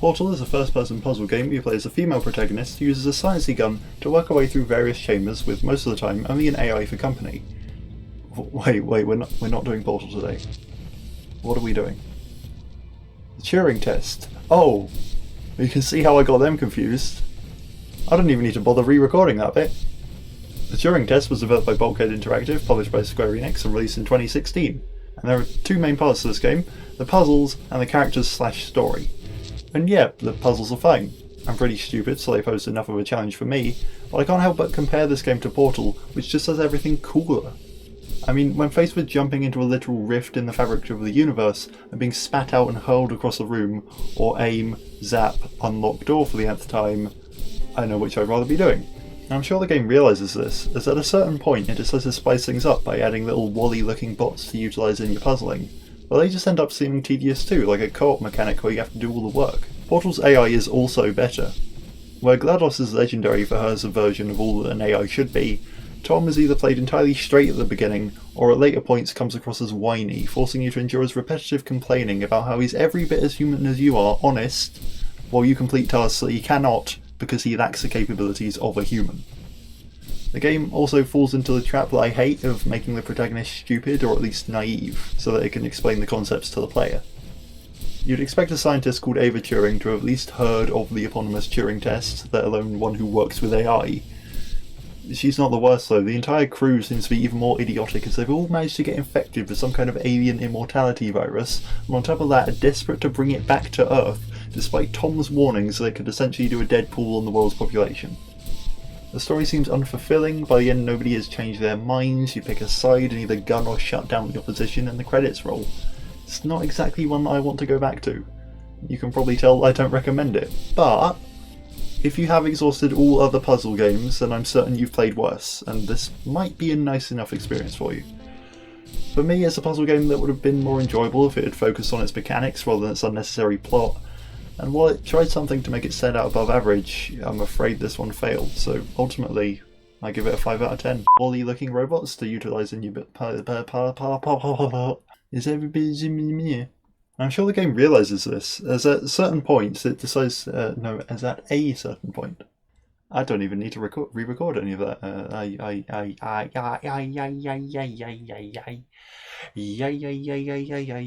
Portal is a first-person puzzle game where you play as a female protagonist who uses a sciencey gun to work her way through various chambers with, most of the time, only an AI for company. Wait, we're not doing Portal today. What are we doing? The Turing test. Oh! You can see how I got them confused. I don't even need to bother re-recording that bit. The Turing test was developed by Bulkhead Interactive, published by Square Enix, and released in 2016. And there are two main parts to this game, the puzzles and the characters/story. And yeah, the puzzles are fine. I'm pretty stupid, so they posed enough of a challenge for me, but I can't help but compare this game to Portal, which just does everything cooler. I mean, when faced with jumping into a literal rift in the fabric of the universe and being spat out and hurled across a room, or aim, zap, unlock door for the nth time, I know which I'd rather be doing. And I'm sure the game realises this, as at a certain point it decides to spice things up by adding little Wall-E looking bots to utilise in your puzzling, but they just end up seeming tedious too, like a co-op mechanic where you have to do all the work. Portal's AI is also better. Where GLaDOS is legendary for her version of all that an AI should be, Tom is either played entirely straight at the beginning, or at later points comes across as whiny, forcing you to endure his repetitive complaining about how he's every bit as human as you are, honest, while you complete tasks that he cannot because he lacks the capabilities of a human. The game also falls into the trap that I hate of making the protagonist stupid, or at least naive, so that it can explain the concepts to the player. You'd expect a scientist called Ava Turing to have at least heard of the eponymous Turing test, let alone one who works with AI. She's not the worst though, the entire crew seems to be even more idiotic as they've all managed to get infected with some kind of alien immortality virus, and on top of that are desperate to bring it back to Earth, despite Tom's warnings that it could essentially do a Deadpool on the world's population. The story seems unfulfilling, by the end nobody has changed their minds, you pick a side and either gun or shut down the opposition and the credits roll. It's not exactly one that I want to go back to. You can probably tell I don't recommend it, but if you have exhausted all other puzzle games, then I'm certain you've played worse, and this might be a nice enough experience for you. For me, it's a puzzle game that would have been more enjoyable if it had focused on its mechanics rather than its unnecessary plot, and while it tried something to make it stand out above average, I'm afraid this one failed, so ultimately I give it a 5 out of 10. Wall-E looking robots to utilise in your is everybody. I'm sure the game realises this, as at certain points it decides, as at a certain point. I don't even need to re-record any of that.